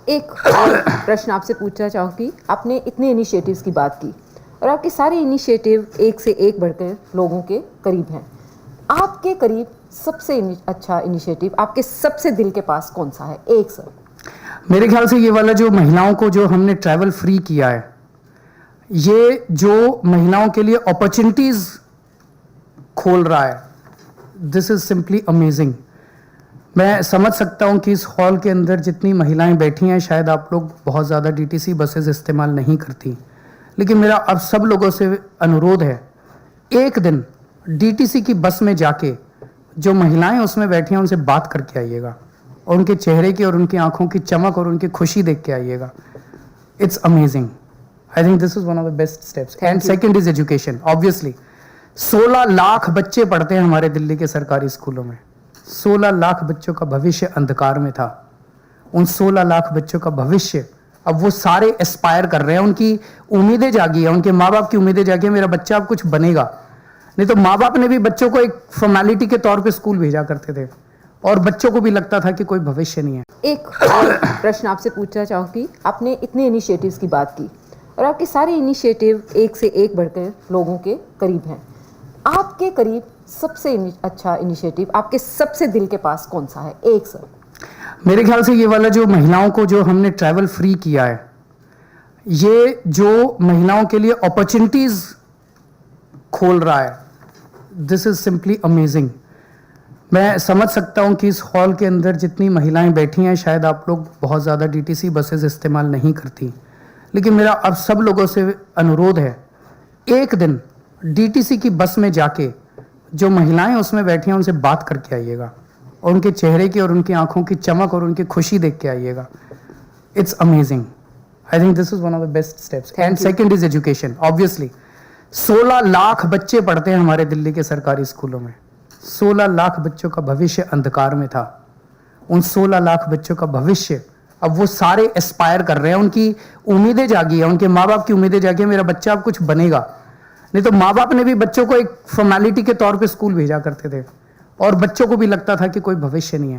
एक और प्रश्न आपसे पूछना चाहूँगी। आपने इतने इनिशिएटिव्स की बात की और आपके सारे इनिशिएटिव एक से एक बढ़कर लोगों के करीब हैं। आपके करीब सबसे अच्छा इनिशिएटिव आपके सबसे दिल के पास कौन सा है? एक सर। मेरे ख्याल से ये वाला जो महिलाओं को जो हमने ट्रैवल फ्री किया है, ये जो महिलाओं के लिए अपॉर्चुनिटीज खोल रहा है, दिस इज सिंपली अमेजिंग। मैं समझ सकता हूँ कि इस हॉल के अंदर जितनी महिलाएं बैठी हैं, शायद आप लोग बहुत ज़्यादा डीटीसी बसेस इस्तेमाल नहीं करती, लेकिन मेरा अब सब लोगों से अनुरोध है, एक दिन डीटीसी की बस में जाके जो महिलाएं उसमें बैठी हैं उनसे बात करके आइएगा और उनके चेहरे की और उनकी आंखों की चमक और उनकी खुशी देख के आइएगा। It's amazing. I think this is one of the best steps. And second is education. Obviously 16 lakh बच्चे पढ़ते हैं हमारे दिल्ली के सरकारी स्कूलों में। 16 लाख बच्चों का भविष्य अंधकार में था। उन 16 लाख बच्चों का भविष्य अब वो सारे एस्पायर कर रहे हैं, उनकी उम्मीदें जागी है, उनके माँ बाप की उम्मीदें जागी है, मेरा बच्चा अब कुछ बनेगा। नहीं तो माँ बाप ने भी बच्चों को एक फॉर्मेलिटी के तौर पे स्कूल भेजा करते थे और बच्चों को भी लगता था कि कोई भविष्य नहीं है। एक और प्रश्न आपसे पूछना चाहूँगी। आपने इतने इनिशिएटिव्स की बात की और आपके सारे इनिशिएटिव एक से एक बढ़कर लोगों के करीब हैं। आपके करीब सबसे अच्छा इनिशिएटिव आपके सबसे दिल के पास कौन सा है? एक सर। मेरे ख्याल से ये वाला जो महिलाओं को जो हमने ट्रैवल फ्री किया है, ये जो महिलाओं के लिए अपॉर्चुनिटीज खोल रहा है, दिस इज सिंपली अमेजिंग। मैं समझ सकता हूँ कि इस हॉल के अंदर जितनी महिलाएं बैठी हैं, शायद आप लोग बहुत ज़्यादा डीटीसी बसेस इस्तेमाल नहीं करती, लेकिन मेरा अब सब लोगों से अनुरोध है, एक दिन डीटीसी की बस में जाके जो महिलाएं उसमें बैठी हैं उनसे बात करके आइएगा और उनके चेहरे की और उनकी आंखों की चमक और उनकी खुशी देख के आइएगा। It's amazing. I think this is one of the best steps. And second is education. Obviously 16 lakh बच्चे पढ़ते हैं हमारे दिल्ली के सरकारी स्कूलों में। 16 लाख बच्चों का भविष्य अंधकार में था। उन 16 लाख बच्चों का भविष्य अब वो सारे एस्पायर कर रहे हैं, उनकी उम्मीदें जागी है, उनके माँ बाप की उम्मीदें जागी है, मेरा बच्चा अब कुछ बनेगा। नहीं तो माँ बाप ने भी बच्चों को एक फॉर्मेलिटी के तौर पे स्कूल भेजा करते थे और बच्चों को भी लगता था कि कोई भविष्य नहीं है।